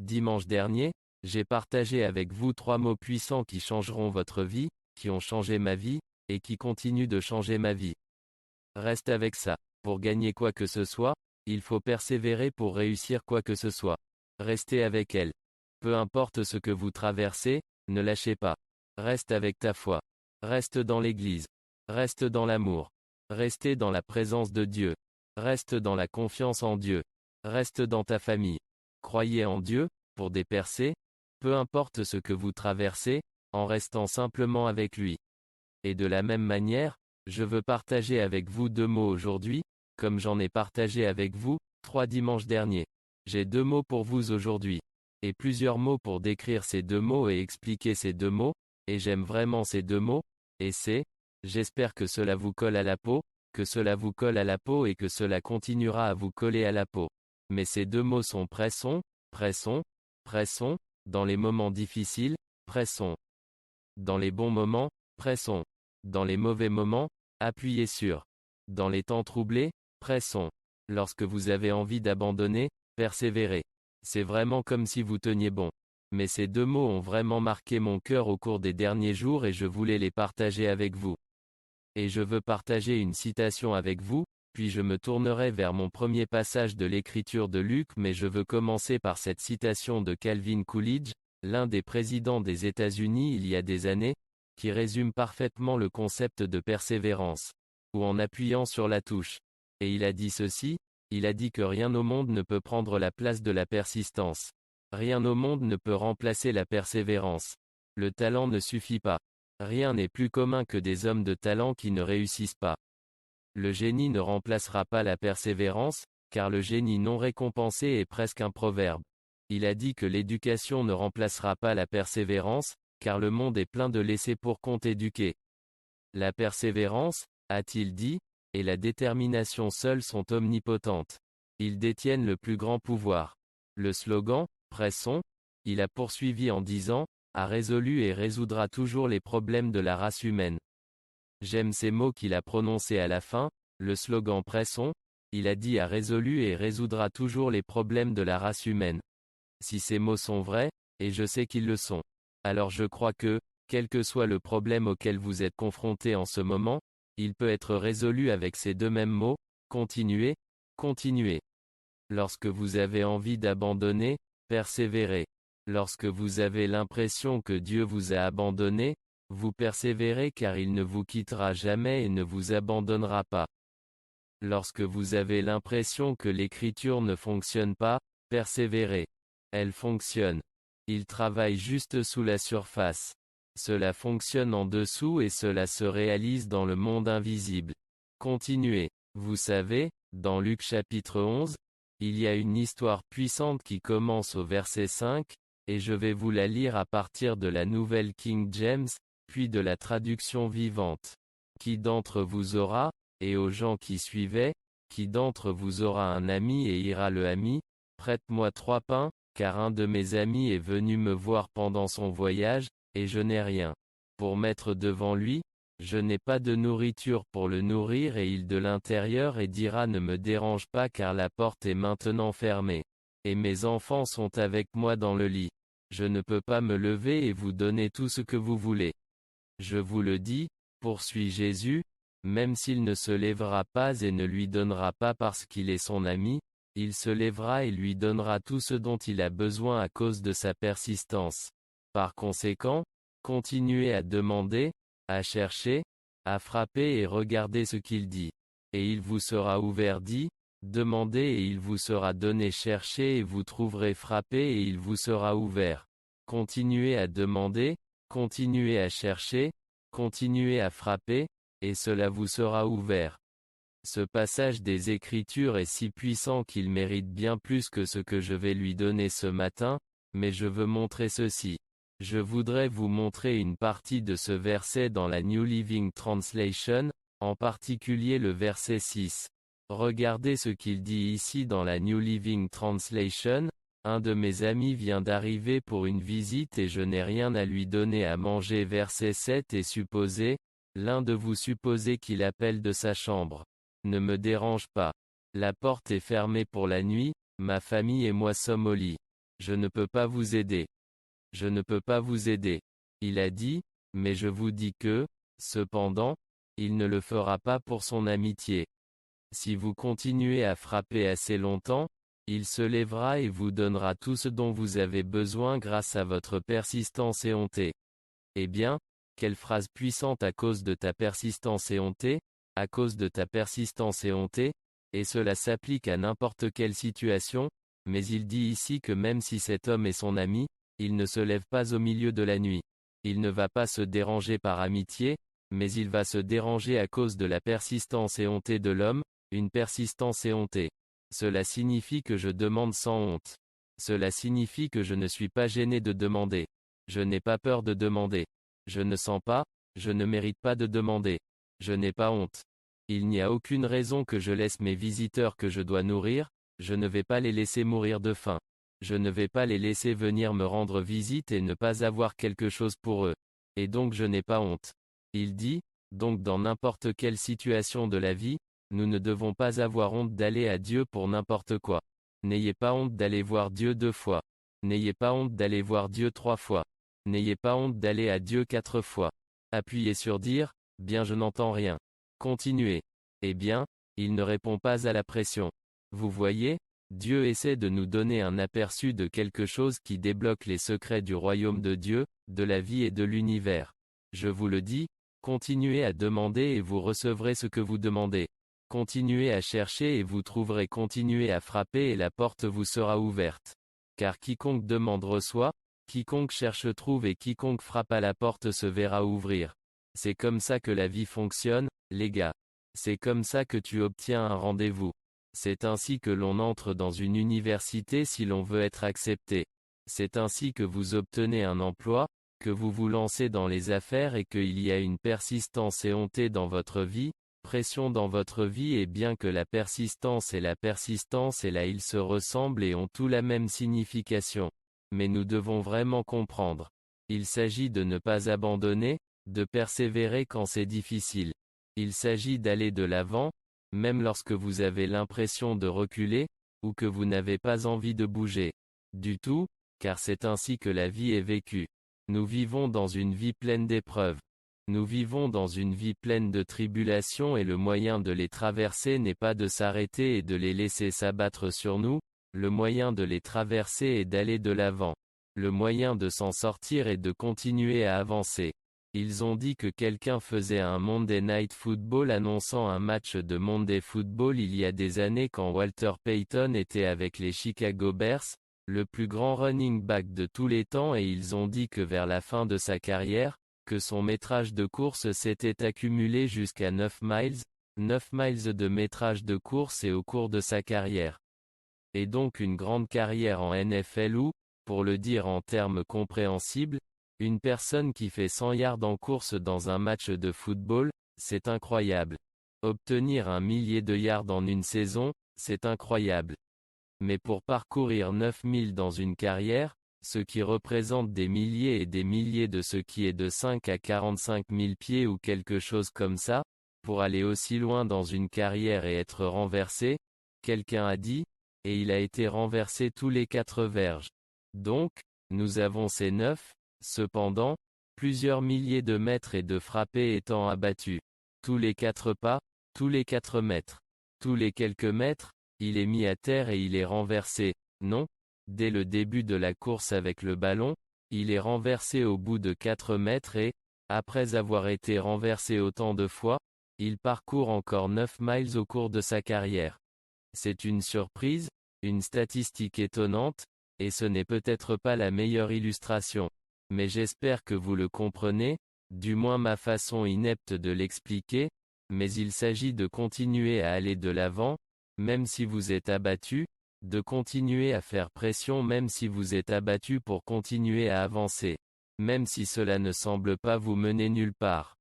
Dimanche dernier, j'ai partagé avec vous 3 mots puissants qui changeront votre vie, qui ont changé ma vie, et qui continuent de changer ma vie. Reste avec ça. Pour gagner quoi que ce soit, il faut persévérer pour réussir quoi que ce soit. Restez avec elle. Peu importe ce que vous traversez, ne lâchez pas. Reste avec ta foi. Reste dans l'église. Reste dans l'amour. Restez dans la présence de Dieu. Reste dans la confiance en Dieu. Reste dans ta famille. Croyez en Dieu, pour des percées, peu importe ce que vous traversez, en restant simplement avec lui. Et de la même manière, je veux partager avec vous 2 mots aujourd'hui, comme j'en ai partagé avec vous, 3 dimanches derniers. J'ai 2 mots pour vous aujourd'hui. Et plusieurs mots pour décrire ces 2 mots et expliquer ces 2 mots, et j'aime vraiment ces 2 mots, et c'est, j'espère que cela vous colle à la peau, que cela vous colle à la peau et que cela continuera à vous coller à la peau. Mais ces 2 mots sont pressons, pressons, pressons, dans les moments difficiles, pressons. Dans les bons moments, pressons. Dans les mauvais moments, appuyez sur. Dans les temps troublés, pressons. Lorsque vous avez envie d'abandonner, persévérez. C'est vraiment comme si vous teniez bon. Mais ces 2 mots ont vraiment marqué mon cœur au cours des derniers jours et je voulais les partager avec vous. Et je veux partager une citation avec vous, puis je me tournerai vers mon premier passage de l'écriture de Luc, mais je veux commencer par cette citation de Calvin Coolidge, l'un des présidents des États-Unis il y a des années, qui résume parfaitement le concept de persévérance. Ou en appuyant sur la touche. Et il a dit ceci, il a dit que rien au monde ne peut prendre la place de la persistance. Rien au monde ne peut remplacer la persévérance. Le talent ne suffit pas. Rien n'est plus commun que des hommes de talent qui ne réussissent pas. Le génie ne remplacera pas la persévérance, car le génie non récompensé est presque un proverbe. Il a dit que l'éducation ne remplacera pas la persévérance, car le monde est plein de laissés-pour-compte éduqués. La persévérance, a-t-il dit, et la détermination seules sont omnipotentes. Ils détiennent le plus grand pouvoir. Le slogan, pressons, il a poursuivi en disant, a résolu et résoudra toujours les problèmes de la race humaine. J'aime ces mots qu'il a prononcés à la fin, le slogan pressons, il a dit a résolu et résoudra toujours les problèmes de la race humaine. Si ces mots sont vrais, et je sais qu'ils le sont, alors je crois que, quel que soit le problème auquel vous êtes confronté en ce moment, il peut être résolu avec ces 2 mêmes mots, continuez, continuez. Lorsque vous avez envie d'abandonner, persévérez. Lorsque vous avez l'impression que Dieu vous a abandonné, vous persévérez car il ne vous quittera jamais et ne vous abandonnera pas. Lorsque vous avez l'impression que l'écriture ne fonctionne pas, persévérez. Elle fonctionne. Il travaille juste sous la surface. Cela fonctionne en dessous et cela se réalise dans le monde invisible. Continuez. Vous savez, dans Luc chapitre 11, il y a une histoire puissante qui commence au verset 5, et je vais vous la lire à partir de la nouvelle King James, puis de la traduction vivante. Qui d'entre vous aura, et aux gens qui suivaient, qui d'entre vous aura un ami et ira le ami, prête-moi 3 pains, car un de mes amis est venu me voir pendant son voyage, et je n'ai rien pour mettre devant lui, je n'ai pas de nourriture pour le nourrir et il de l'intérieur et dira ne me dérange pas car la porte est maintenant fermée. Et mes enfants sont avec moi dans le lit. Je ne peux pas me lever et vous donner tout ce que vous voulez. Je vous le dis, poursuit Jésus, même s'il ne se lèvera pas et ne lui donnera pas parce qu'il est son ami, il se lèvera et lui donnera tout ce dont il a besoin à cause de sa persistance. Par conséquent, continuez à demander, à chercher, à frapper et regardez ce qu'il dit. Et il vous sera ouvert dit, demandez et il vous sera donné, cherchez et vous trouverez, frappez et il vous sera ouvert. Continuez à demander, continuez à chercher, continuez à frapper, et cela vous sera ouvert. Ce passage des Écritures est si puissant qu'il mérite bien plus que ce que je vais lui donner ce matin, mais je veux montrer ceci. Je voudrais vous montrer une partie de ce verset dans la New Living Translation, en particulier le verset 6. Regardez ce qu'il dit ici dans la New Living Translation, un de mes amis vient d'arriver pour une visite et je n'ai rien à lui donner à manger. Verset 7 et supposez, l'un de vous supposez qu'il appelle de sa chambre. Ne me dérange pas. La porte est fermée pour la nuit, ma famille et moi sommes au lit. Je ne peux pas vous aider. Je ne peux pas vous aider. Il a dit, mais je vous dis que, cependant, il ne le fera pas pour son amitié. Si vous continuez à frapper assez longtemps, il se lèvera et vous donnera tout ce dont vous avez besoin grâce à votre persistance éhontée. Eh bien, quelle phrase puissante à cause de ta persistance éhontée, à cause de ta persistance éhontée, et cela s'applique à n'importe quelle situation, mais il dit ici que même si cet homme est son ami, il ne se lève pas au milieu de la nuit. Il ne va pas se déranger par amitié, mais il va se déranger à cause de la persistance éhontée de l'homme, une persistance éhontée. Cela signifie que je demande sans honte. Cela signifie que je ne suis pas gêné de demander. Je n'ai pas peur de demander. Je ne sens pas, je ne mérite pas de demander. Je n'ai pas honte. Il n'y a aucune raison que je laisse mes visiteurs que je dois nourrir, je ne vais pas les laisser mourir de faim. Je ne vais pas les laisser venir me rendre visite et ne pas avoir quelque chose pour eux. Et donc je n'ai pas honte. Il dit, donc dans n'importe quelle situation de la vie, nous ne devons pas avoir honte d'aller à Dieu pour n'importe quoi. N'ayez pas honte d'aller voir Dieu 2 fois. N'ayez pas honte d'aller voir Dieu 3 fois. N'ayez pas honte d'aller à Dieu 4 fois. Appuyez sur dire, bien je n'entends rien. Continuez. Eh bien, il ne répond pas à la pression. Vous voyez, Dieu essaie de nous donner un aperçu de quelque chose qui débloque les secrets du royaume de Dieu, de la vie et de l'univers. Je vous le dis, continuez à demander et vous recevrez ce que vous demandez. Continuez à chercher et vous trouverez, continuez à frapper et la porte vous sera ouverte. Car quiconque demande reçoit, quiconque cherche trouve et quiconque frappe à la porte se verra ouvrir. C'est comme ça que la vie fonctionne, les gars. C'est comme ça que tu obtiens un rendez-vous. C'est ainsi que l'on entre dans une université si l'on veut être accepté. C'est ainsi que vous obtenez un emploi, que vous vous lancez dans les affaires et qu'il y a une persistance éhontée dans votre vie, pression dans votre vie, et bien que la persistance et là ils se ressemblent et ont tout la même signification. Mais nous devons vraiment comprendre. Il s'agit de ne pas abandonner, de persévérer quand c'est difficile. Il s'agit d'aller de l'avant, même lorsque vous avez l'impression de reculer, ou que vous n'avez pas envie de bouger. Du tout, car c'est ainsi que la vie est vécue. Nous vivons dans une vie pleine d'épreuves. Nous vivons dans une vie pleine de tribulations et le moyen de les traverser n'est pas de s'arrêter et de les laisser s'abattre sur nous, le moyen de les traverser est d'aller de l'avant. Le moyen de s'en sortir est de continuer à avancer. Ils ont dit que quelqu'un faisait un Monday Night Football annonçant un match de Monday Football il y a des années quand Walter Payton était avec les Chicago Bears, le plus grand running back de tous les temps, et ils ont dit que vers la fin de sa carrière, que son métrage de course s'était accumulé jusqu'à 9 miles de métrage de course et au cours de sa carrière. Et donc une grande carrière en NFL ou, pour le dire en termes compréhensibles, une personne qui fait 100 yards en course dans un match de football, c'est incroyable. Obtenir 1 millier de yards en une saison, c'est incroyable. Mais pour parcourir 9000 dans une carrière, ce qui représente des milliers et des milliers de ce qui est de 5 à 45 000 pieds ou quelque chose comme ça, pour aller aussi loin dans une carrière et être renversé, quelqu'un a dit, et il a été renversé tous les 4 verges. Donc, nous avons ces 9, cependant, plusieurs milliers de mètres et de frappés étant abattus. Tous les 4 pas, tous les 4 mètres. Tous les quelques mètres, il est mis à terre et il est renversé. Non, dès le début de la course avec le ballon, il est renversé au bout de 4 mètres et, après avoir été renversé autant de fois, il parcourt encore 9 miles au cours de sa carrière. C'est une surprise, une statistique étonnante, et ce n'est peut-être pas la meilleure illustration. Mais j'espère que vous le comprenez, du moins ma façon inepte de l'expliquer, mais il s'agit de continuer à aller de l'avant, même si vous êtes abattu, de continuer à faire pression même si vous êtes abattu pour continuer à avancer, même si cela ne semble pas vous mener nulle part.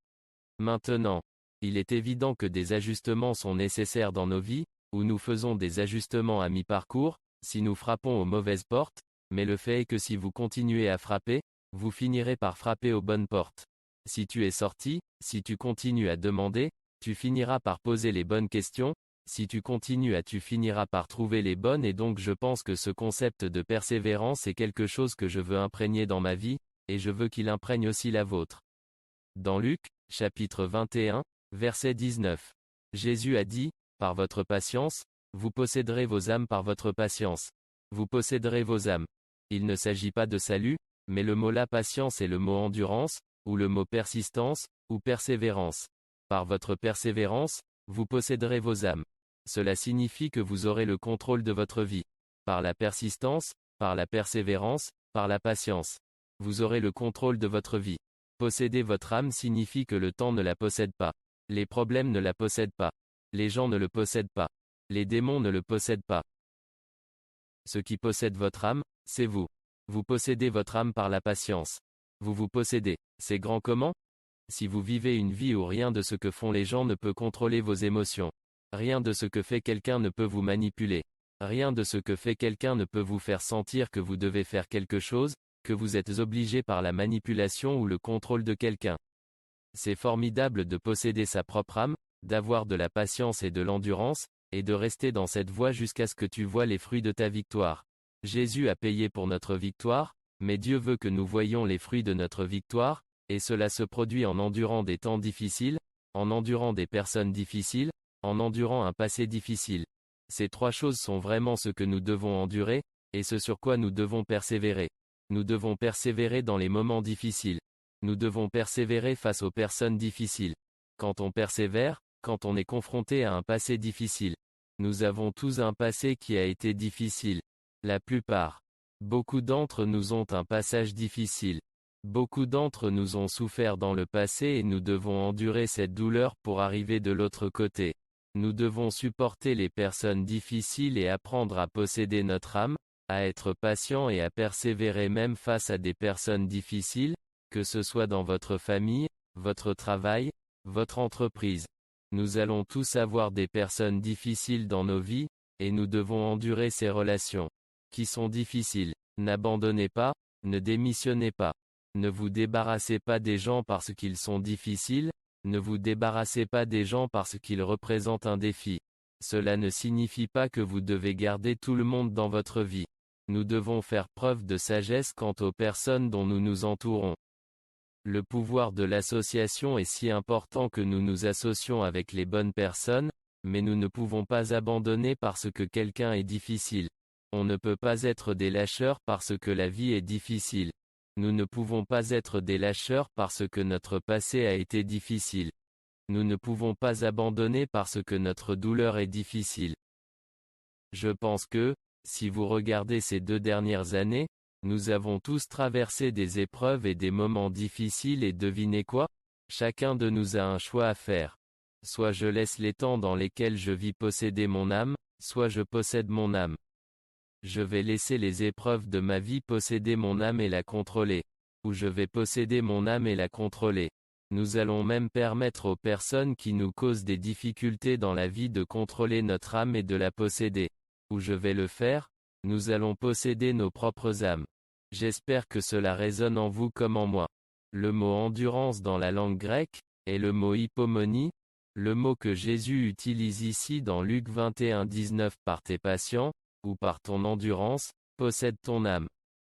Maintenant, il est évident que des ajustements sont nécessaires dans nos vies, où nous faisons des ajustements à mi-parcours, si nous frappons aux mauvaises portes, mais le fait est que si vous continuez à frapper, vous finirez par frapper aux bonnes portes. Si tu es sorti, si tu continues à demander, tu finiras par poser les bonnes questions, Si tu continues tu finiras par trouver les bonnes et donc je pense que ce concept de persévérance est quelque chose que je veux imprégner dans ma vie, et je veux qu'il imprègne aussi la vôtre. Dans Luc, chapitre 21, verset 19. Jésus a dit, par votre patience, vous posséderez vos âmes par votre patience. Vous posséderez vos âmes. Il ne s'agit pas de salut, mais le mot la patience est le mot endurance, ou le mot persistance, ou persévérance. Par votre persévérance, vous posséderez vos âmes. Cela signifie que vous aurez le contrôle de votre vie. Par la persistance, par la persévérance, par la patience. Vous aurez le contrôle de votre vie. Posséder votre âme signifie que le temps ne la possède pas. Les problèmes ne la possèdent pas. Les gens ne le possèdent pas. Les démons ne le possèdent pas. Ce qui possède votre âme, c'est vous. Vous possédez votre âme par la patience. Vous vous possédez. C'est grand comment? Si vous vivez une vie où rien de ce que font les gens ne peut contrôler vos émotions. Rien de ce que fait quelqu'un ne peut vous manipuler. Rien de ce que fait quelqu'un ne peut vous faire sentir que vous devez faire quelque chose, que vous êtes obligé par la manipulation ou le contrôle de quelqu'un. C'est formidable de posséder sa propre âme, d'avoir de la patience et de l'endurance, et de rester dans cette voie jusqu'à ce que tu vois les fruits de ta victoire. Jésus a payé pour notre victoire, mais Dieu veut que nous voyions les fruits de notre victoire, et cela se produit en endurant des temps difficiles, en endurant des personnes difficiles, en endurant un passé difficile. Ces trois choses sont vraiment ce que nous devons endurer, et ce sur quoi nous devons persévérer. Nous devons persévérer dans les moments difficiles. Nous devons persévérer face aux personnes difficiles. Quand on persévère, quand on est confronté à un passé difficile. Nous avons tous un passé qui a été difficile. La plupart. Beaucoup d'entre nous ont un passage difficile. Beaucoup d'entre nous ont souffert dans le passé et nous devons endurer cette douleur pour arriver de l'autre côté. Nous devons supporter les personnes difficiles et apprendre à posséder notre âme, à être patient et à persévérer même face à des personnes difficiles, que ce soit dans votre famille, votre travail, votre entreprise. Nous allons tous avoir des personnes difficiles dans nos vies, et nous devons endurer ces relations qui sont difficiles. N'abandonnez pas, ne démissionnez pas. Ne vous débarrassez pas des gens parce qu'ils sont difficiles, ne vous débarrassez pas des gens parce qu'ils représentent un défi. Cela ne signifie pas que vous devez garder tout le monde dans votre vie. Nous devons faire preuve de sagesse quant aux personnes dont nous nous entourons. Le pouvoir de l'association est si important que nous nous associons avec les bonnes personnes, mais nous ne pouvons pas abandonner parce que quelqu'un est difficile. On ne peut pas être des lâcheurs parce que la vie est difficile. Nous ne pouvons pas être des lâcheurs parce que notre passé a été difficile. Nous ne pouvons pas abandonner parce que notre douleur est difficile. Je pense que, si vous regardez ces 2 dernières années, nous avons tous traversé des épreuves et des moments difficiles et devinez quoi? Chacun de nous a un choix à faire. Soit je laisse les temps dans lesquels je vis posséder mon âme, soit je possède mon âme. Je vais laisser les épreuves de ma vie posséder mon âme et la contrôler. Ou je vais posséder mon âme et la contrôler. Nous allons même permettre aux personnes qui nous causent des difficultés dans la vie de contrôler notre âme et de la posséder. Ou je vais le faire, nous allons posséder nos propres âmes. J'espère que cela résonne en vous comme en moi. Le mot endurance dans la langue grecque, est le mot hypomonie, le mot que Jésus utilise ici dans Luc 21-19 par tes patients, ou par ton endurance, possède ton âme.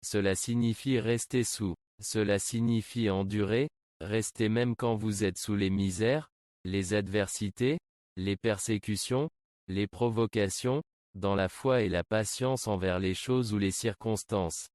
Cela signifie rester sous. Cela signifie endurer, rester même quand vous êtes sous les misères, les adversités, les persécutions, les provocations, dans la foi et la patience envers les choses ou les circonstances.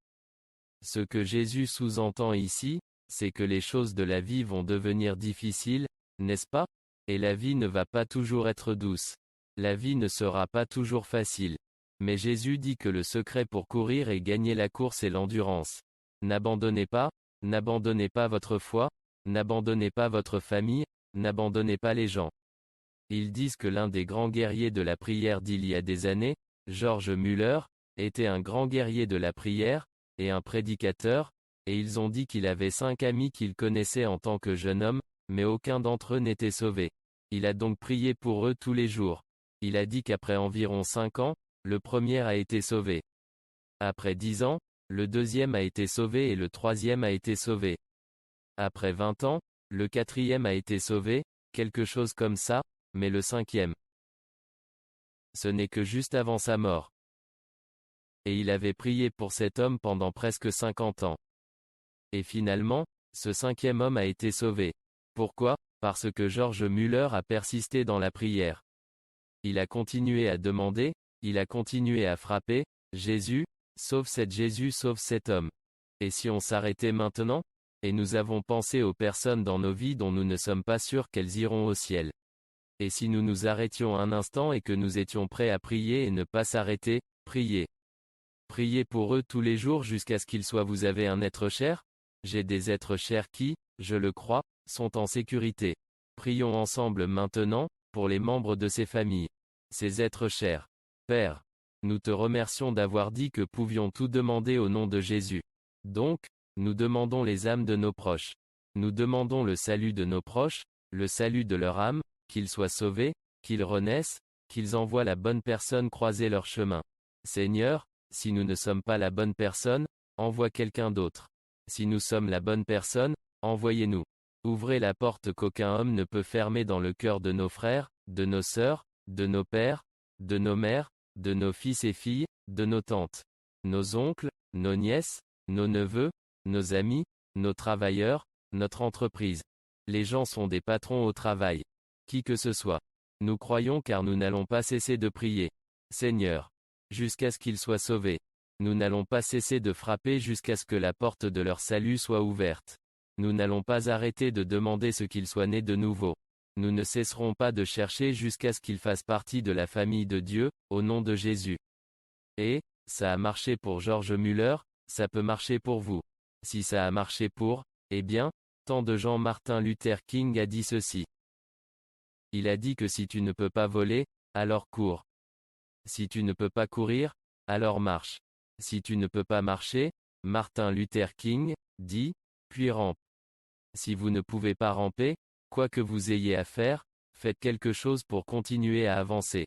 Ce que Jésus sous-entend ici, c'est que les choses de la vie vont devenir difficiles, n'est-ce pas? Et la vie ne va pas toujours être douce. La vie ne sera pas toujours facile. Mais Jésus dit que le secret pour courir et gagner la course est l'endurance. N'abandonnez pas votre foi, n'abandonnez pas votre famille, n'abandonnez pas les gens. Ils disent que l'un des grands guerriers de la prière d'il y a des années, George Muller, était un grand guerrier de la prière, et un prédicateur, et ils ont dit qu'il avait 5 amis qu'il connaissait en tant que jeune homme, mais aucun d'entre eux n'était sauvé. Il a donc prié pour eux tous les jours. Il a dit qu'après environ 5 ans, le premier a été sauvé. Après 10 ans, le deuxième a été sauvé et le troisième a été sauvé. Après 20 ans, le quatrième a été sauvé, quelque chose comme ça, mais le cinquième Ce n'est que juste avant sa mort. Et il avait prié pour cet homme pendant presque 50 ans. Et finalement, ce 5e homme a été sauvé. Pourquoi? Parce que George Muller a persisté dans la prière. Il a continué à demander, il a continué à frapper, Jésus, sauve cet homme. Et si on s'arrêtait maintenant? Et nous avons pensé aux personnes dans nos vies dont nous ne sommes pas sûrs qu'elles iront au ciel. Et si nous nous arrêtions un instant et que nous étions prêts à prier et ne pas s'arrêter, prier. Priez pour eux tous les jours jusqu'à ce qu'ils soient. Vous avez un être cher? J'ai des êtres chers qui, je le crois, sont en sécurité. Prions ensemble maintenant, pour les membres de ces familles. Ces êtres chers. Père, nous te remercions d'avoir dit que pouvions tout demander au nom de Jésus. Donc, nous demandons les âmes de nos proches. Nous demandons le salut de nos proches, le salut de leur âme, qu'ils soient sauvés, qu'ils renaissent, qu'ils envoient la bonne personne croiser leur chemin. Seigneur, si nous ne sommes pas la bonne personne, envoie quelqu'un d'autre. Si nous sommes la bonne personne, envoyez-nous. Ouvrez la porte qu'aucun homme ne peut fermer dans le cœur de nos frères, de nos sœurs, de nos pères, de nos mères, de nos fils et filles, de nos tantes, nos oncles, nos nièces, nos neveux, nos amis, nos travailleurs, notre entreprise. Les gens sont des patrons au travail. Qui que ce soit. Nous croyons car nous n'allons pas cesser de prier. Seigneur. Jusqu'à ce qu'ils soient sauvés. Nous n'allons pas cesser de frapper jusqu'à ce que la porte de leur salut soit ouverte. Nous n'allons pas arrêter de demander ce qu'ils soient nés de nouveau. Nous ne cesserons pas de chercher jusqu'à ce qu'ils fassent partie de la famille de Dieu, au nom de Jésus. Et, ça a marché pour George Muller, ça peut marcher pour vous. Si ça a marché pour, eh bien, tant de gens. Martin Luther King a dit ceci. Il a dit que si tu ne peux pas voler, alors cours. Si tu ne peux pas courir, alors marche. Si tu ne peux pas marcher, Martin Luther King, dit, puis rampe. Si vous ne pouvez pas ramper, quoi que vous ayez à faire, faites quelque chose pour continuer à avancer.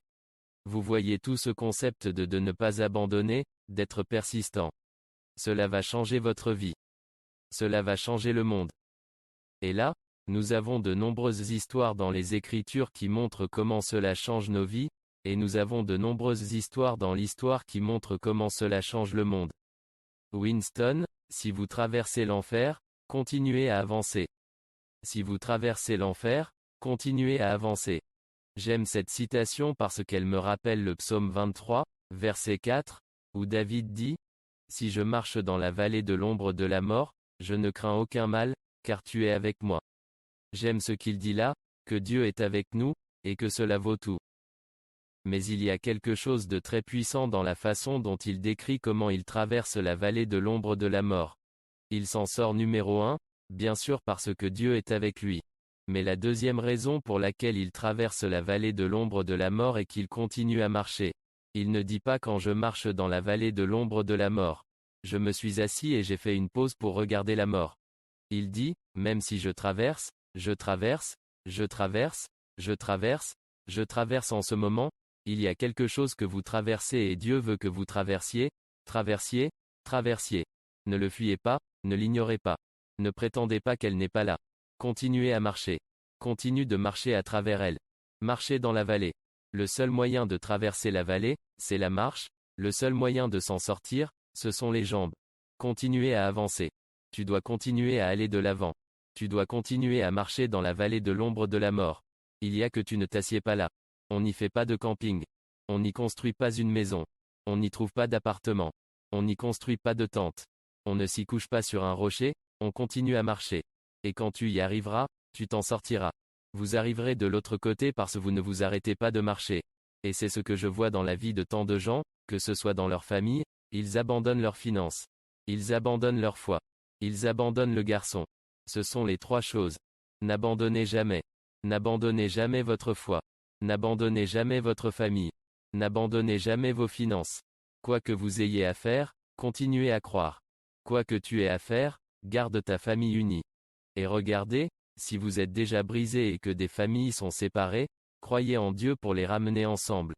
Vous voyez tout ce concept de ne pas abandonner, d'être persistant. Cela va changer votre vie. Cela va changer le monde. Et là, nous avons de nombreuses histoires dans les Écritures qui montrent comment cela change nos vies, et nous avons de nombreuses histoires dans l'histoire qui montrent comment cela change le monde. Winston, si vous traversez l'enfer, continuez à avancer. Si vous traversez l'enfer, continuez à avancer. J'aime cette citation parce qu'elle me rappelle le psaume 23, verset 4, où David dit, « Si je marche dans la vallée de l'ombre de la mort, je ne crains aucun mal, car tu es avec moi. » J'aime ce qu'il dit là, que Dieu est avec nous, et que cela vaut tout. Mais il y a quelque chose de très puissant dans la façon dont il décrit comment il traverse la vallée de l'ombre de la mort. Il s'en sort numéro 1, bien sûr parce que Dieu est avec lui. Mais la deuxième raison pour laquelle il traverse la vallée de l'ombre de la mort est qu'il continue à marcher. Il ne dit pas quand je marche dans la vallée de l'ombre de la mort. Je me suis assis et j'ai fait une pause pour regarder la mort. Il dit, même si je traverse, je traverse, je traverse, je traverse, je traverse en ce moment, il y a quelque chose que vous traversez et Dieu veut que vous traversiez, traversiez, traversiez. Ne le fuyez pas, ne l'ignorez pas. Ne prétendez pas qu'elle n'est pas là. Continuez à marcher. Continue de marcher à travers elle. Marchez dans la vallée. Le seul moyen de traverser la vallée, c'est la marche, le seul moyen de s'en sortir, ce sont les jambes. Continuez à avancer. Tu dois continuer à aller de l'avant. Tu dois continuer à marcher dans la vallée de l'ombre de la mort. Il y a que tu ne t'assieds pas là. On n'y fait pas de camping. On n'y construit pas une maison. On n'y trouve pas d'appartement. On n'y construit pas de tente. On ne s'y couche pas sur un rocher, on continue à marcher. Et quand tu y arriveras, tu t'en sortiras. Vous arriverez de l'autre côté parce que vous ne vous arrêtez pas de marcher. Et c'est ce que je vois dans la vie de tant de gens, que ce soit dans leur famille, ils abandonnent leurs finances. Ils abandonnent leur foi. Ils abandonnent le garçon. Ce sont les 3 choses. N'abandonnez jamais. N'abandonnez jamais votre foi. N'abandonnez jamais votre famille. N'abandonnez jamais vos finances. Quoi que vous ayez à faire, continuez à croire. Quoi que tu aies à faire, garde ta famille unie. Et regardez, si vous êtes déjà brisé et que des familles sont séparées, croyez en Dieu pour les ramener ensemble.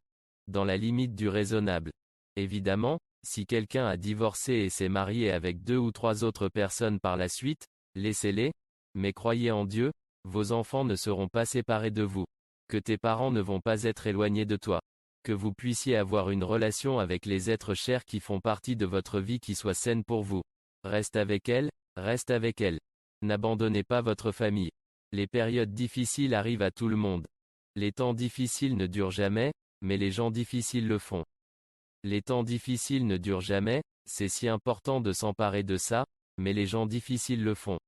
Dans la limite du raisonnable. Évidemment, si quelqu'un a divorcé et s'est marié avec 2 ou 3 autres personnes par la suite, laissez-les, mais croyez en Dieu, vos enfants ne seront pas séparés de vous. Que tes parents ne vont pas être éloignés de toi. Que vous puissiez avoir une relation avec les êtres chers qui font partie de votre vie qui soit saine pour vous. Reste avec elle, reste avec elle. N'abandonnez pas votre famille. Les périodes difficiles arrivent à tout le monde. Les temps difficiles ne durent jamais, mais les gens difficiles le font. Les temps difficiles ne durent jamais, c'est si important de s'emparer de ça, mais les gens difficiles le font.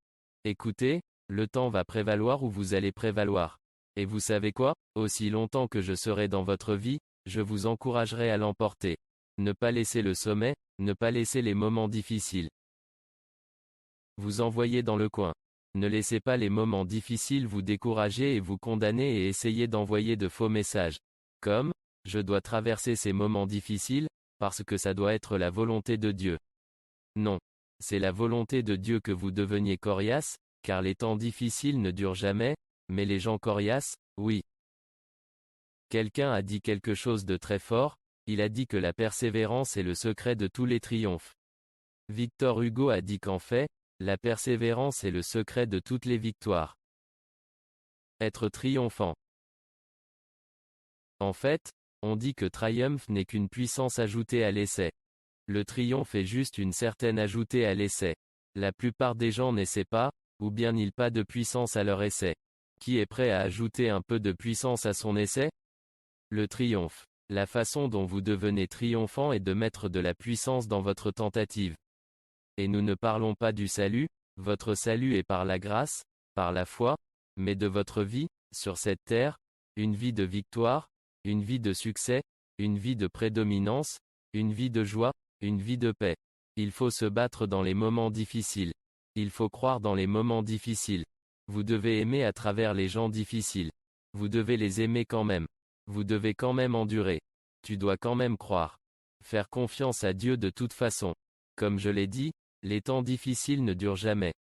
Écoutez, le temps va prévaloir ou vous allez prévaloir. Et vous savez quoi? Aussi longtemps que je serai dans votre vie, je vous encouragerai à l'emporter. Ne pas laisser le sommet, ne pas laisser les moments difficiles vous envoyer dans le coin. Ne laissez pas les moments difficiles vous décourager et vous condamner et essayer d'envoyer de faux messages. Comme, je dois traverser ces moments difficiles, parce que ça doit être la volonté de Dieu. Non. C'est la volonté de Dieu que vous deveniez coriace, car les temps difficiles ne durent jamais, mais les gens coriaces, oui. Quelqu'un a dit quelque chose de très fort, il a dit que la persévérance est le secret de tous les triomphes. Victor Hugo a dit qu'en fait, la persévérance est le secret de toutes les victoires. Être triomphant. En fait, on dit que triomphe n'est qu'une puissance ajoutée à l'essai. Le triomphe est juste une certaine ajoutée à l'essai. La plupart des gens n'essaient pas, ou bien n'ont pas de puissance à leur essai. Qui est prêt à ajouter un peu de puissance à son essai? Le triomphe. La façon dont vous devenez triomphant est de mettre de la puissance dans votre tentative. Et nous ne parlons pas du salut, votre salut est par la grâce, par la foi, mais de votre vie, sur cette terre, une vie de victoire, une vie de succès, une vie de prédominance, une vie de joie, une vie de paix. Il faut se battre dans les moments difficiles. Il faut croire dans les moments difficiles. Vous devez aimer à travers les gens difficiles. Vous devez les aimer quand même. Vous devez quand même endurer. Tu dois quand même croire. Faire confiance à Dieu de toute façon. Comme je l'ai dit, les temps difficiles ne durent jamais.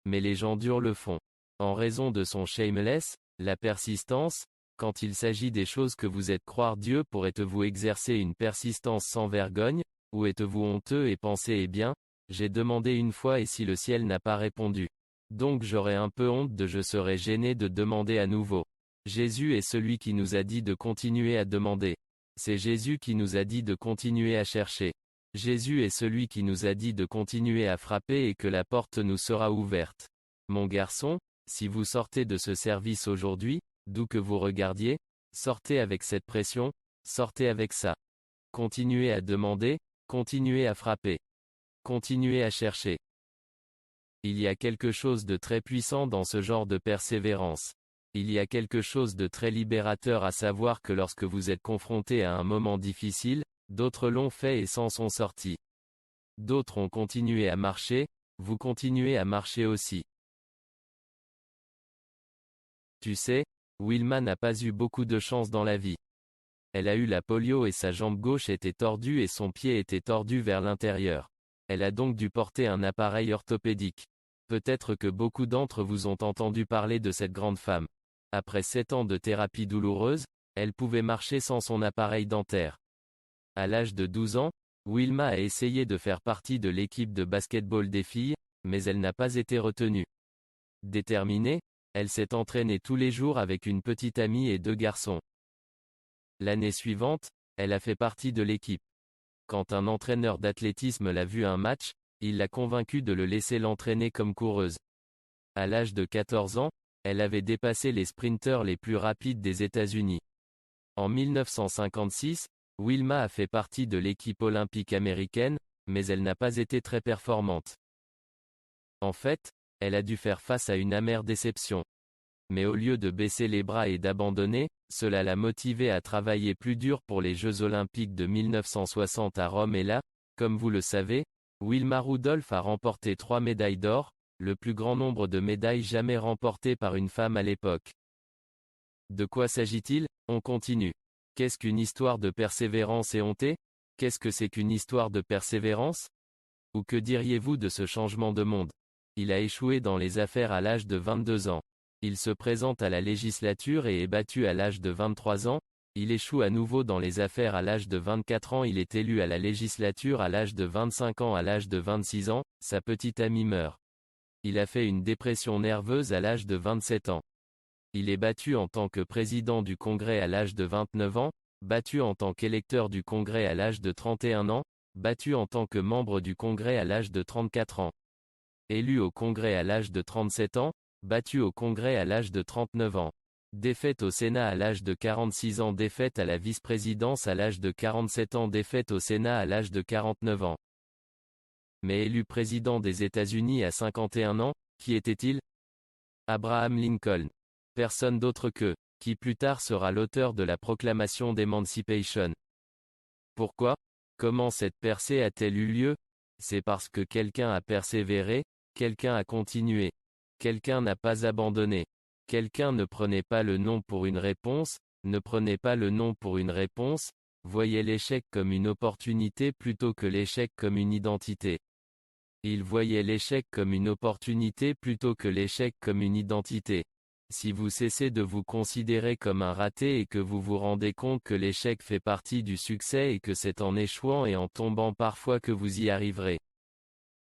Mais les gens durs le font. En raison de son shameless, la persistance, quand il s'agit des choses que vous êtes croire Dieu pour êtes-vous exercer une persistance sans vergogne, ou êtes-vous honteux et pensez eh bien, j'ai demandé une fois et si le ciel n'a pas répondu. Donc j'aurai un peu honte je serai gêné de demander à nouveau. Jésus est celui qui nous a dit de continuer à demander. C'est Jésus qui nous a dit de continuer à chercher. Jésus est celui qui nous a dit de continuer à frapper et que la porte nous sera ouverte. Mon garçon, si vous sortez de ce service aujourd'hui, d'où que vous regardiez, sortez avec cette pression, sortez avec ça. Continuez à demander, continuez à frapper. Continuez à chercher. Il y a quelque chose de très puissant dans ce genre de persévérance. Il y a quelque chose de très libérateur à savoir que lorsque vous êtes confronté à un moment difficile, d'autres l'ont fait et s'en sont sortis. D'autres ont continué à marcher, vous continuez à marcher aussi. Tu sais, Wilma n'a pas eu beaucoup de chance dans la vie. Elle a eu la polio et sa jambe gauche était tordue et son pied était tordu vers l'intérieur. Elle a donc dû porter un appareil orthopédique. Peut-être que beaucoup d'entre vous ont entendu parler de cette grande femme. Après 7 ans de thérapie douloureuse, elle pouvait marcher sans son appareil dentaire. À l'âge de 12 ans, Wilma a essayé de faire partie de l'équipe de basketball des filles, mais elle n'a pas été retenue. Déterminée, elle s'est entraînée tous les jours avec une petite amie et 2 garçons. L'année suivante, elle a fait partie de l'équipe. Quand un entraîneur d'athlétisme l'a vue à un match, il l'a convaincue de le laisser l'entraîner comme coureuse. À l'âge de 14 ans, elle avait dépassé les sprinteurs les plus rapides des États-Unis. En 1956, Wilma a fait partie de l'équipe olympique américaine, mais elle n'a pas été très performante. En fait, elle a dû faire face à une amère déception. Mais au lieu de baisser les bras et d'abandonner, cela l'a motivée à travailler plus dur pour les Jeux olympiques de 1960 à Rome et là, comme vous le savez, Wilma Rudolph a remporté 3 médailles d'or, le plus grand nombre de médailles jamais remportées par une femme à l'époque. De quoi s'agit-il? On continue. Qu'est-ce qu'une histoire de persévérance éhontée? Qu'est-ce que c'est qu'une histoire de persévérance? Ou que diriez-vous de ce changement de monde? Il a échoué dans les affaires à l'âge de 22 ans. Il se présente à la législature et est battu à l'âge de 23 ans, il échoue à nouveau dans les affaires à l'âge de 24 ans, il est élu à la législature à l'âge de 25 ans, à l'âge de 26 ans, sa petite amie meurt. Il a fait une dépression nerveuse à l'âge de 27 ans. Il est battu en tant que président du Congrès à l'âge de 29 ans, battu en tant qu'électeur du Congrès à l'âge de 31 ans, battu en tant que membre du Congrès à l'âge de 34 ans. Élu au Congrès à l'âge de 37 ans, battu au Congrès à l'âge de 39 ans. Défaite au Sénat à l'âge de 46 ans, défaite à la vice-présidence à l'âge de 47 ans, défaite au Sénat à l'âge de 49 ans. Mais élu président des États-Unis à 51 ans, qui était-il? Abraham Lincoln. Personne d'autre que, qui plus tard sera l'auteur de la proclamation d'Emancipation. Pourquoi? Comment cette percée a-t-elle eu lieu? C'est parce que quelqu'un a persévéré, quelqu'un a continué. Quelqu'un n'a pas abandonné. Quelqu'un ne prenait pas le non pour une réponse, ne prenait pas le non pour une réponse, voyait l'échec comme une opportunité plutôt que l'échec comme une identité. Il voyait l'échec comme une opportunité plutôt que l'échec comme une identité. Si vous cessez de vous considérer comme un raté et que vous vous rendez compte que l'échec fait partie du succès et que c'est en échouant et en tombant parfois que vous y arriverez.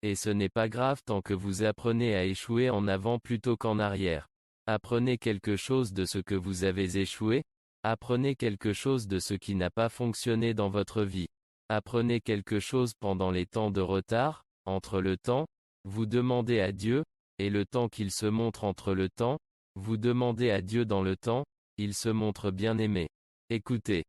Et ce n'est pas grave tant que vous apprenez à échouer en avant plutôt qu'en arrière. Apprenez quelque chose de ce que vous avez échoué, apprenez quelque chose de ce qui n'a pas fonctionné dans votre vie. Apprenez quelque chose pendant les temps de retard, entre le temps, vous demandez à Dieu, et le temps qu'il se montre entre le temps, vous demandez à Dieu dans le temps, il se montre bien-aimé. Écoutez.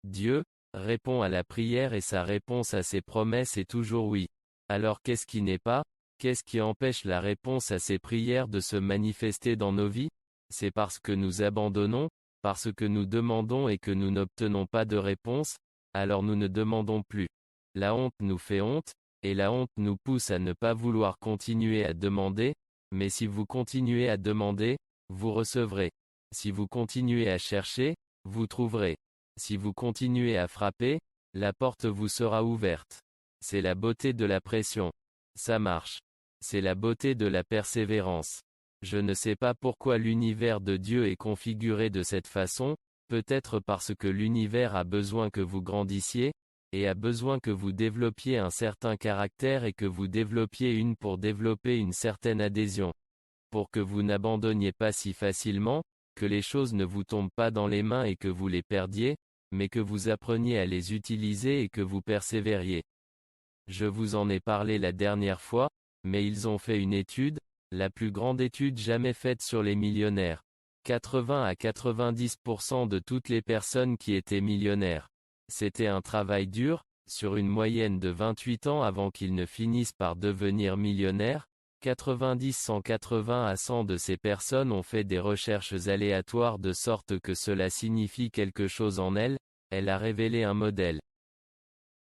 Dieu répond à la prière et sa réponse à ses promesses est toujours oui. Alors qu'est-ce qui n'est pas? Qu'est-ce qui empêche la réponse à ces prières de se manifester dans nos vies? C'est parce que nous abandonnons, parce que nous demandons et que nous n'obtenons pas de réponse, alors nous ne demandons plus. La honte nous fait honte, et la honte nous pousse à ne pas vouloir continuer à demander, mais si vous continuez à demander, vous recevrez. Si vous continuez à chercher, vous trouverez. Si vous continuez à frapper, la porte vous sera ouverte. C'est la beauté de la pression. Ça marche. C'est la beauté de la persévérance. Je ne sais pas pourquoi l'univers de Dieu est configuré de cette façon, peut-être parce que l'univers a besoin que vous grandissiez, et a besoin que vous développiez un certain caractère et que vous développiez pour développer une certaine adhésion. Pour que vous n'abandonniez pas si facilement, que les choses ne vous tombent pas dans les mains et que vous les perdiez, mais que vous appreniez à les utiliser et que vous persévériez. Je vous en ai parlé la dernière fois, mais ils ont fait une étude, la plus grande étude jamais faite sur les millionnaires. 80 à 90% de toutes les personnes qui étaient millionnaires. C'était un travail dur, sur une moyenne de 28 ans avant qu'ils ne finissent par devenir millionnaires. 90-180 à 100 de ces personnes ont fait des recherches aléatoires de sorte que cela signifie quelque chose en elles, elle a révélé un modèle.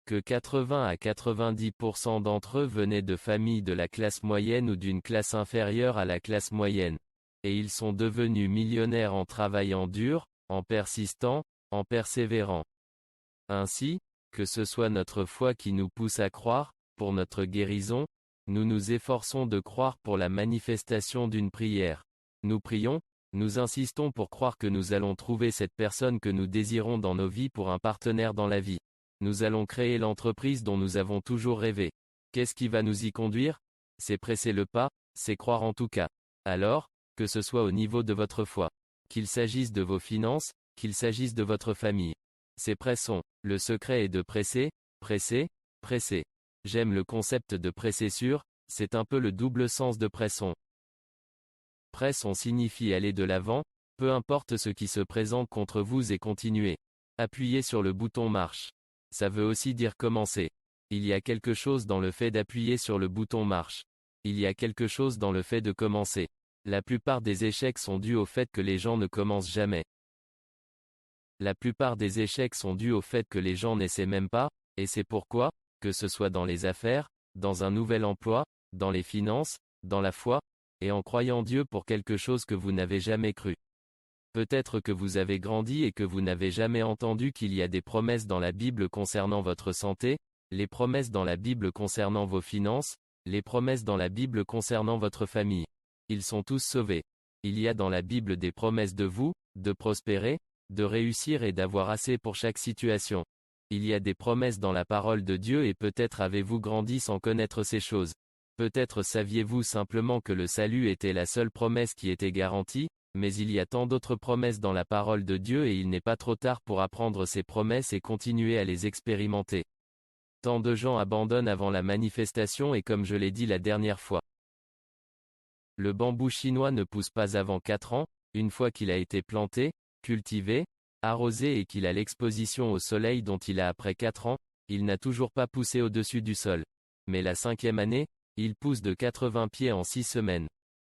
Que 80 à 90% d'entre eux venaient de familles de la classe moyenne ou d'une classe inférieure à la classe moyenne. Et ils sont devenus millionnaires en travaillant dur, en persistant, en persévérant. Ainsi, que ce soit notre foi qui nous pousse à croire, pour notre guérison, nous nous efforçons de croire pour la manifestation d'une prière. Nous prions, nous insistons pour croire que nous allons trouver cette personne que nous désirons dans nos vies pour un partenaire dans la vie. Nous allons créer l'entreprise dont nous avons toujours rêvé. Qu'est-ce qui va nous y conduire? C'est presser le pas, c'est croire en tout cas. Alors, que ce soit au niveau de votre foi, qu'il s'agisse de vos finances, qu'il s'agisse de votre famille. C'est pressons. Le secret est de presser, presser, presser. J'aime le concept de presser sur, c'est un peu le double sens de pressons. Pressons signifie aller de l'avant, peu importe ce qui se présente contre vous et continuer. Appuyez sur le bouton marche. Ça veut aussi dire commencer. Il y a quelque chose dans le fait d'appuyer sur le bouton marche. Il y a quelque chose dans le fait de commencer. La plupart des échecs sont dus au fait que les gens ne commencent jamais. La plupart des échecs sont dus au fait que les gens n'essaient même pas, et c'est pourquoi, que ce soit dans les affaires, dans un nouvel emploi, dans les finances, dans la foi, et en croyant Dieu pour quelque chose que vous n'avez jamais cru. Peut-être que vous avez grandi et que vous n'avez jamais entendu qu'il y a des promesses dans la Bible concernant votre santé, les promesses dans la Bible concernant vos finances, les promesses dans la Bible concernant votre famille. Ils sont tous sauvés. Il y a dans la Bible des promesses de vous, de prospérer, de réussir et d'avoir assez pour chaque situation. Il y a des promesses dans la parole de Dieu et peut-être avez-vous grandi sans connaître ces choses. Peut-être saviez-vous simplement que le salut était la seule promesse qui était garantie, Mais il y a tant d'autres promesses dans la parole de Dieu et il n'est pas trop tard pour apprendre ces promesses et continuer à les expérimenter. Tant de gens abandonnent avant la manifestation et comme je l'ai dit la dernière fois. Le bambou chinois ne pousse pas avant 4 ans, une fois qu'il a été planté, cultivé, arrosé et qu'il a l'exposition au soleil dont il a après 4 ans, il n'a toujours pas poussé au-dessus du sol. Mais la 5e année, il pousse de 80 pieds en 6 semaines.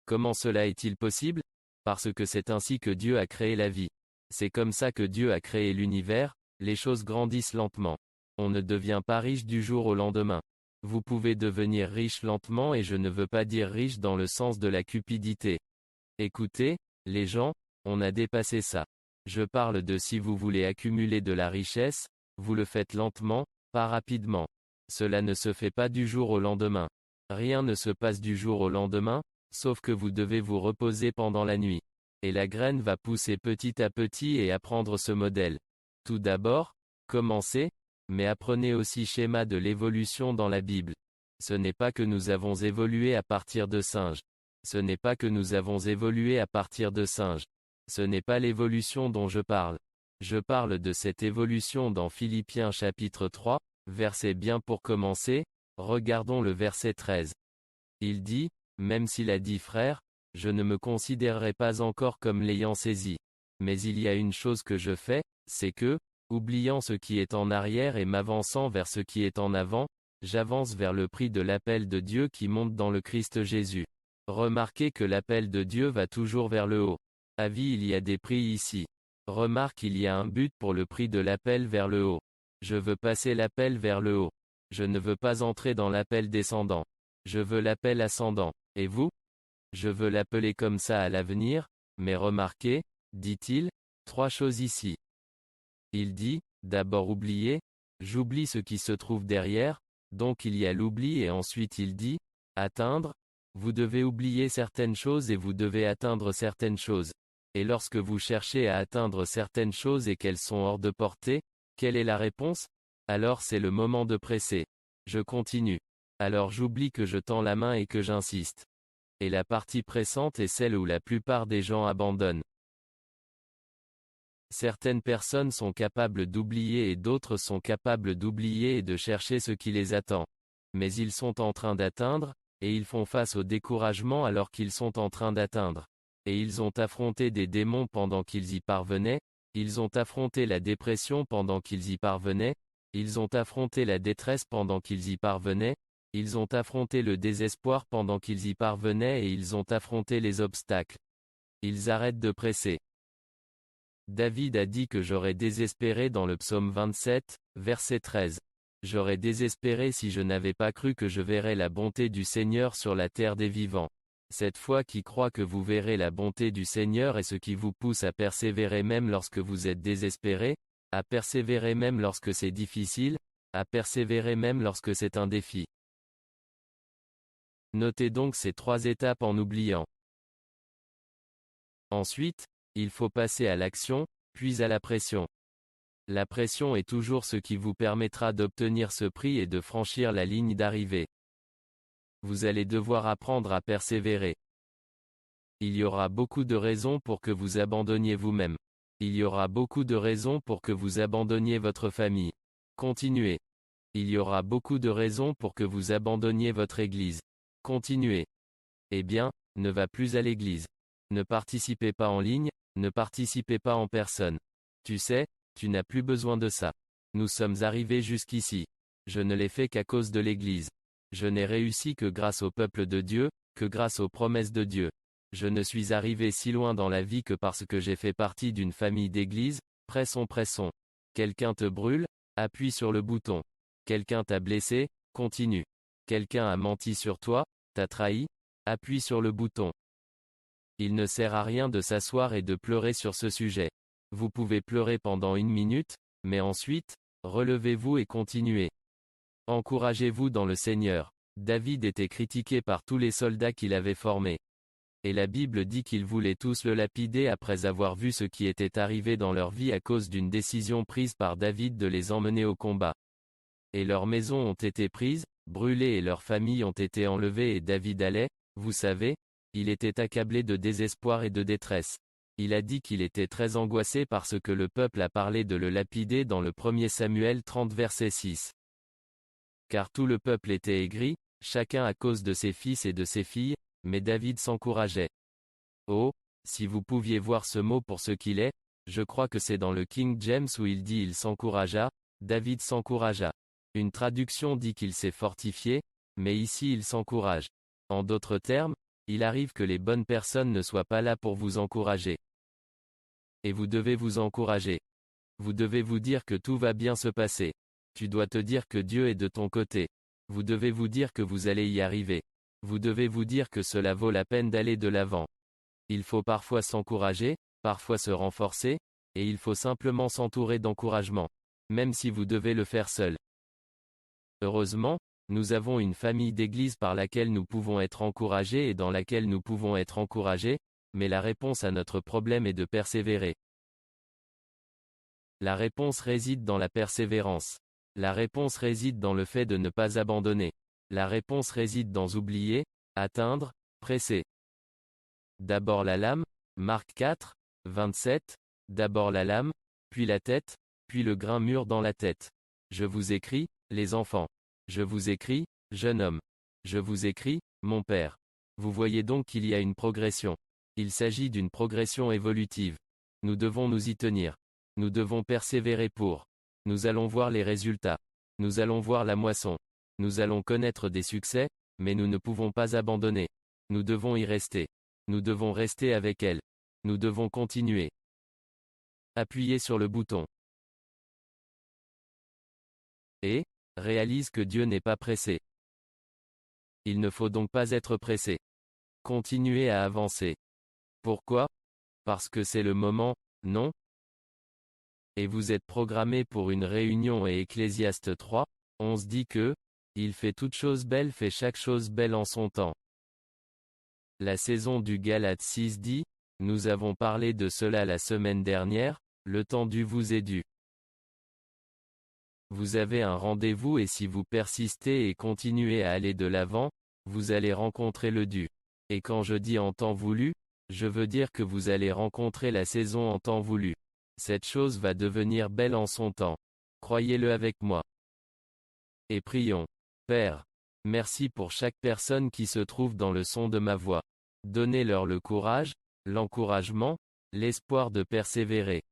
Comment cela est-il possible? Parce que c'est ainsi que Dieu a créé la vie. C'est comme ça que Dieu a créé l'univers, les choses grandissent lentement. On ne devient pas riche du jour au lendemain. Vous pouvez devenir riche lentement et je ne veux pas dire riche dans le sens de la cupidité. Écoutez, les gens, on a dépassé ça. Je parle de si vous voulez accumuler de la richesse, vous le faites lentement, pas rapidement. Cela ne se fait pas du jour au lendemain. Rien ne se passe du jour au lendemain, sauf que vous devez vous reposer pendant la nuit. Et la graine va pousser petit à petit et apprendre ce modèle. Tout d'abord, commencez, mais apprenez aussi schéma de l'évolution dans la Bible. Ce n'est pas que nous avons évolué à partir de singes. Ce n'est pas que nous avons évolué à partir de singes. Ce n'est pas l'évolution dont je parle. Je parle de cette évolution dans Philippiens chapitre 3, verset bien pour commencer, regardons le verset 13. Il dit, même s'il a dit frère, je ne me considérerai pas encore comme l'ayant saisi. Mais il y a une chose que je fais, c'est que, oubliant ce qui est en arrière et m'avançant vers ce qui est en avant, j'avance vers le prix de l'appel de Dieu qui monte dans le Christ Jésus. Remarquez que l'appel de Dieu va toujours vers le haut. À vie il y a des prix ici. Remarque il y a un but pour le prix de l'appel vers le haut. Je veux passer l'appel vers le haut. Je ne veux pas entrer dans l'appel descendant. Je veux l'appel ascendant. Et vous? Je veux l'appeler comme ça à l'avenir, mais remarquez, dit-il, 3 choses ici. Il dit, d'abord oublier, j'oublie ce qui se trouve derrière, donc il y a l'oubli et ensuite il dit, atteindre, vous devez oublier certaines choses et vous devez atteindre certaines choses. Et lorsque vous cherchez à atteindre certaines choses et qu'elles sont hors de portée, quelle est la réponse? Alors c'est le moment de presser. Je continue. Alors j'oublie que je tends la main et que j'insiste. Et la partie pressante est celle où la plupart des gens abandonnent. Certaines personnes sont capables d'oublier et d'autres sont capables d'oublier et de chercher ce qui les attend. Mais ils sont en train d'atteindre, et ils font face au découragement alors qu'ils sont en train d'atteindre. Et ils ont affronté des démons pendant qu'ils y parvenaient, ils ont affronté la dépression pendant qu'ils y parvenaient, ils ont affronté la détresse pendant qu'ils y parvenaient, ils ont affronté le désespoir pendant qu'ils y parvenaient et ils ont affronté les obstacles. Ils arrêtent de presser. David a dit que j'aurais désespéré dans le psaume 27, verset 13. J'aurais désespéré si je n'avais pas cru que je verrais la bonté du Seigneur sur la terre des vivants. Cette foi qui croit que vous verrez la bonté du Seigneur est ce qui vous pousse à persévérer même lorsque vous êtes désespéré, à persévérer même lorsque c'est difficile, à persévérer même lorsque c'est un défi. Notez donc ces 3 étapes en oubliant. Ensuite, il faut passer à l'action, puis à la pression. La pression est toujours ce qui vous permettra d'obtenir ce prix et de franchir la ligne d'arrivée. Vous allez devoir apprendre à persévérer. Il y aura beaucoup de raisons pour que vous abandonniez vous-même. Il y aura beaucoup de raisons pour que vous abandonniez votre famille. Continuez. Il y aura beaucoup de raisons pour que vous abandonniez votre église. Continuez. Eh bien, ne va plus à l'église. Ne participez pas en ligne, ne participez pas en personne. Tu sais, tu n'as plus besoin de ça. Nous sommes arrivés jusqu'ici. Je ne l'ai fait qu'à cause de l'église. Je n'ai réussi que grâce au peuple de Dieu, que grâce aux promesses de Dieu. Je ne suis arrivé si loin dans la vie que parce que j'ai fait partie d'une famille d'église, pressons. Quelqu'un te brûle, appuie sur le bouton. Quelqu'un t'a blessé, continue. Quelqu'un a menti sur toi, t'a trahi, appuie sur le bouton. Il ne sert à rien de s'asseoir et de pleurer sur ce sujet. Vous pouvez pleurer pendant 1 minute, mais ensuite, relevez-vous et continuez. Encouragez-vous dans le Seigneur. David était critiqué par tous les soldats qu'il avait formés. Et la Bible dit qu'ils voulaient tous le lapider après avoir vu ce qui était arrivé dans leur vie à cause d'une décision prise par David de les emmener au combat. Et leurs maisons ont été prises, brûlées et leurs familles ont été enlevées et David allait, vous savez, il était accablé de désespoir et de détresse. Il a dit qu'il était très angoissé parce que le peuple a parlé de le lapider dans le 1er Samuel 30 verset 6. Car tout le peuple était aigri, chacun à cause de ses fils et de ses filles, mais David s'encourageait. Oh, si vous pouviez voir ce mot pour ce qu'il est, je crois que c'est dans le King James où il dit il s'encouragea, David s'encouragea. Une traduction dit qu'il s'est fortifié, mais ici il s'encourage. En d'autres termes, il arrive que les bonnes personnes ne soient pas là pour vous encourager. Et vous devez vous encourager. Vous devez vous dire que tout va bien se passer. Tu dois te dire que Dieu est de ton côté. Vous devez vous dire que vous allez y arriver. Vous devez vous dire que cela vaut la peine d'aller de l'avant. Il faut parfois s'encourager, parfois se renforcer, et il faut simplement s'entourer d'encouragement. Même si vous devez le faire seul. Heureusement, nous avons une famille d'église par laquelle nous pouvons être encouragés et dans laquelle nous pouvons être encouragés, mais la réponse à notre problème est de persévérer. La réponse réside dans la persévérance. La réponse réside dans le fait de ne pas abandonner. La réponse réside dans oublier, atteindre, presser. D'abord la lame, Marc 4, 27, d'abord la lame, puis la tête, puis le grain mûr dans la tête. Je vous écris, les enfants. Je vous écris, jeune homme. Je vous écris, mon père. Vous voyez donc qu'il y a une progression. Il s'agit d'une progression évolutive. Nous devons nous y tenir. Nous devons persévérer pour. Nous allons voir les résultats. Nous allons voir la moisson. Nous allons connaître des succès, mais nous ne pouvons pas abandonner. Nous devons y rester. Nous devons rester avec elle. Nous devons continuer. Appuyez sur le bouton. Et, réalise que Dieu n'est pas pressé. Il ne faut donc pas être pressé. Continuez à avancer. Pourquoi? Parce que c'est le moment, non? Et vous êtes programmé pour une réunion et Ecclésiaste 3, 11 dit que, il fait toute chose belle fait chaque chose belle en son temps. La saison du Galate 6 dit, nous avons parlé de cela la semaine dernière, le temps du vous est dû. Vous avez un rendez-vous et si vous persistez et continuez à aller de l'avant, vous allez rencontrer le dû. Et quand je dis en temps voulu, je veux dire que vous allez rencontrer la saison en temps voulu. Cette chose va devenir belle en son temps. Croyez-le avec moi. Et prions. Père, merci pour chaque personne qui se trouve dans le son de ma voix. Donnez-leur le courage, l'encouragement, l'espoir de persévérer.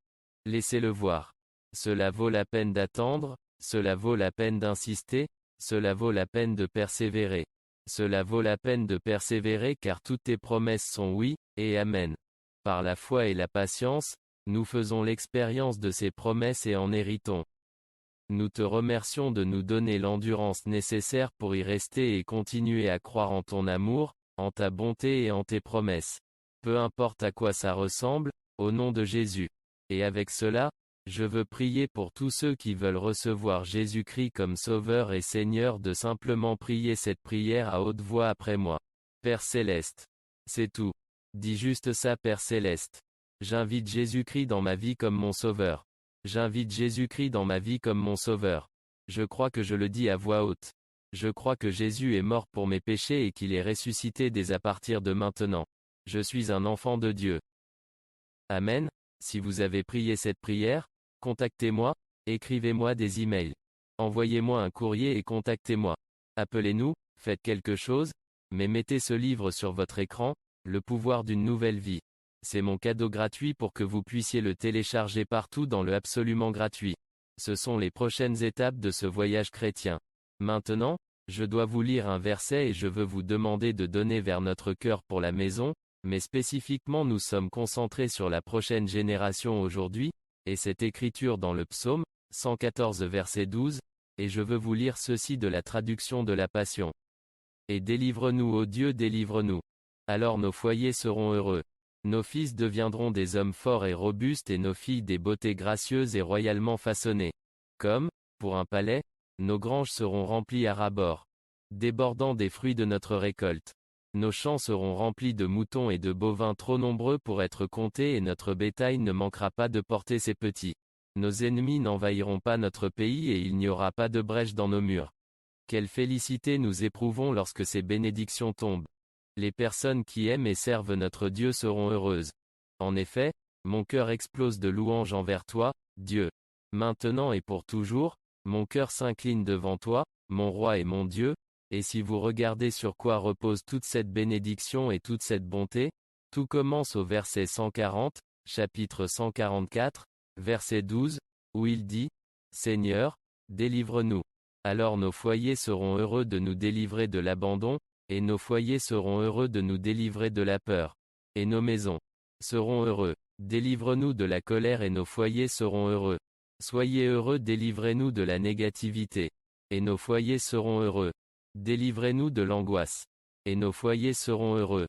Laissez-le voir. Cela vaut la peine d'attendre, cela vaut la peine d'insister, cela vaut la peine de persévérer. Cela vaut la peine de persévérer car toutes tes promesses sont oui, et amen. Par la foi et la patience, nous faisons l'expérience de ces promesses et en héritons. Nous te remercions de nous donner l'endurance nécessaire pour y rester et continuer à croire en ton amour, en ta bonté et en tes promesses. Peu importe à quoi ça ressemble, au nom de Jésus. Et avec cela, je veux prier pour tous ceux qui veulent recevoir Jésus-Christ comme Sauveur et Seigneur de simplement prier cette prière à haute voix après moi. Père Céleste. C'est tout. Dis juste ça Père Céleste. J'invite Jésus-Christ dans ma vie comme mon Sauveur. J'invite Jésus-Christ dans ma vie comme mon Sauveur. Je crois que je le dis à voix haute. Je crois que Jésus est mort pour mes péchés et qu'il est ressuscité dès à partir de maintenant. Je suis un enfant de Dieu. Amen. Si vous avez prié cette prière, contactez-moi, écrivez-moi des emails. Envoyez-moi un courrier et contactez-moi. Appelez-nous, faites quelque chose, mais mettez ce livre sur votre écran, Le pouvoir d'une nouvelle vie. C'est mon cadeau gratuit pour que vous puissiez le télécharger partout dans le absolument gratuit. Ce sont les prochaines étapes de ce voyage chrétien. Maintenant, je dois vous lire un verset et je veux vous demander de donner vers notre cœur pour la maison, mais spécifiquement nous sommes concentrés sur la prochaine génération aujourd'hui, et cette écriture dans le psaume, 114 verset 12, et je veux vous lire ceci de la traduction de la Passion. Et délivre-nous ô Dieu délivre-nous. Alors nos foyers seront heureux. Nos fils deviendront des hommes forts et robustes et nos filles des beautés gracieuses et royalement façonnées. Comme, pour un palais, nos granges seront remplies à ras-bord, débordant des fruits de notre récolte. Nos champs seront remplis de moutons et de bovins trop nombreux pour être comptés et notre bétail ne manquera pas de porter ses petits. Nos ennemis n'envahiront pas notre pays et il n'y aura pas de brèche dans nos murs. Quelle félicité nous éprouvons lorsque ces bénédictions tombent. Les personnes qui aiment et servent notre Dieu seront heureuses. En effet, Mon cœur explose de louanges envers toi, Dieu. Maintenant et pour toujours, mon cœur s'incline devant toi, mon roi et mon Dieu, et si vous regardez sur quoi repose toute cette bénédiction et toute cette bonté, tout commence au verset 140, chapitre 144, verset 12, où il dit, Seigneur, délivre-nous. Alors nos foyers seront heureux de nous délivrer de l'abandon, et nos foyers seront heureux de nous délivrer de la peur. Et nos maisons seront heureux. Délivre-nous de la colère et nos foyers seront heureux. Soyez heureux, délivrez-nous de la négativité. Et nos foyers seront heureux. Délivrez-nous de l'angoisse. Et nos foyers seront heureux.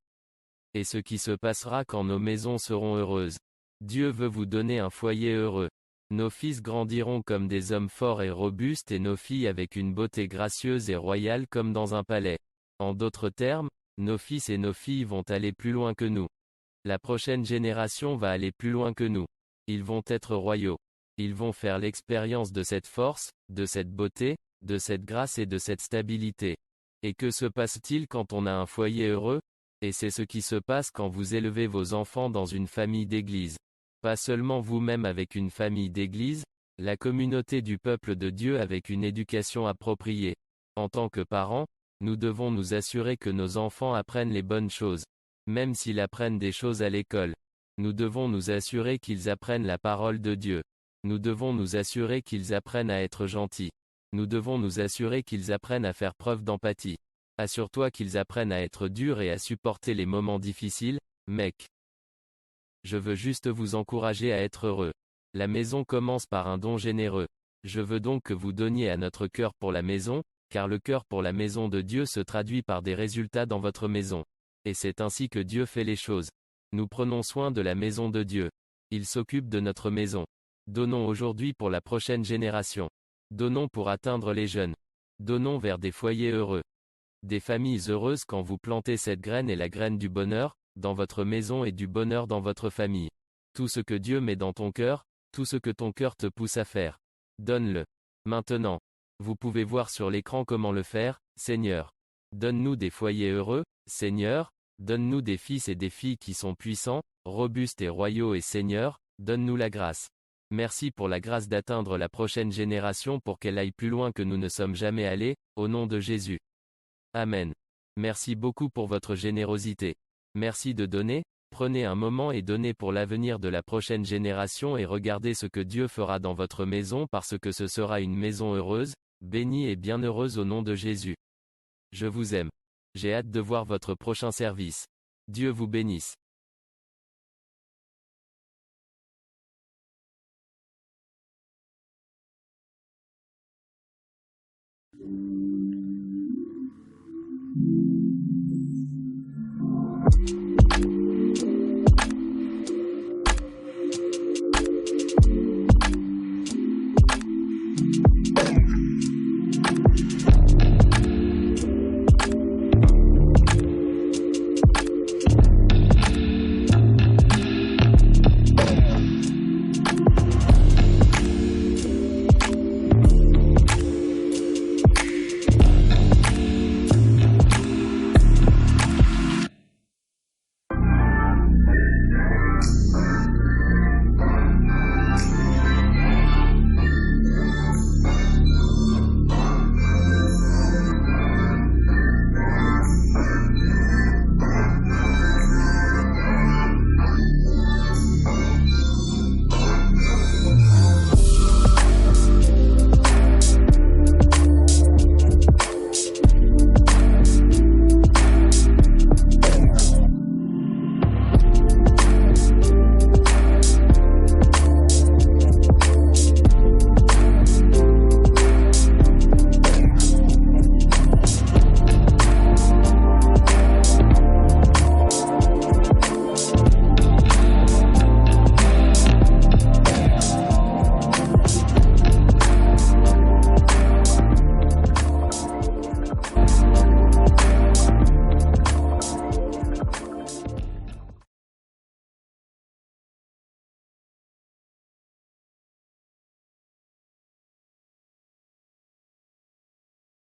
Et ce qui se passera quand nos maisons seront heureuses. Dieu veut vous donner un foyer heureux. Nos fils grandiront comme des hommes forts et robustes et nos filles avec une beauté gracieuse et royale comme dans un palais. En d'autres termes, nos fils et nos filles vont aller plus loin que nous. La prochaine génération va aller plus loin que nous. Ils vont être royaux. Ils vont faire l'expérience de cette force, de cette beauté, de cette grâce et de cette stabilité. Et que se passe-t-il quand on a un foyer heureux? Et c'est ce qui se passe quand vous élevez vos enfants dans une famille d'église. Pas seulement vous-même avec une famille d'église, la communauté du peuple de Dieu avec une éducation appropriée. En tant que parents, nous devons nous assurer que nos enfants apprennent les bonnes choses. Même s'ils apprennent des choses à l'école. Nous devons nous assurer qu'ils apprennent la parole de Dieu. Nous devons nous assurer qu'ils apprennent à être gentils. Nous devons nous assurer qu'ils apprennent à faire preuve d'empathie. Assure-toi qu'ils apprennent à être durs et à supporter les moments difficiles, mec. Je veux juste vous encourager à être heureux. La maison commence par un don généreux. Je veux donc que vous donniez à notre cœur pour la maison, car le cœur pour la maison de Dieu se traduit par des résultats dans votre maison. Et c'est ainsi que Dieu fait les choses. Nous prenons soin de la maison de Dieu. Il s'occupe de notre maison. Donnons aujourd'hui pour la prochaine génération. Donnons pour atteindre les jeunes. Donnons vers des foyers heureux. Des familles heureuses quand vous plantez cette graine est la graine du bonheur, dans votre maison et du bonheur dans votre famille. Tout ce que Dieu met dans ton cœur, tout ce que ton cœur te pousse à faire. Donne-le. Maintenant. Vous pouvez voir sur l'écran comment le faire, Seigneur. Donne-nous des foyers heureux, Seigneur. Donne-nous des fils et des filles qui sont puissants, robustes et royaux et Seigneur, donne-nous la grâce. Merci pour la grâce d'atteindre la prochaine génération pour qu'elle aille plus loin que nous ne sommes jamais allés, au nom de Jésus. Amen. Merci beaucoup pour votre générosité. Merci de donner, prenez un moment et donnez pour l'avenir de la prochaine génération et regardez ce que Dieu fera dans votre maison parce que ce sera une maison heureuse, bénie et bienheureuse au nom de Jésus. Je vous aime. J'ai hâte de voir votre prochain service. Dieu vous bénisse.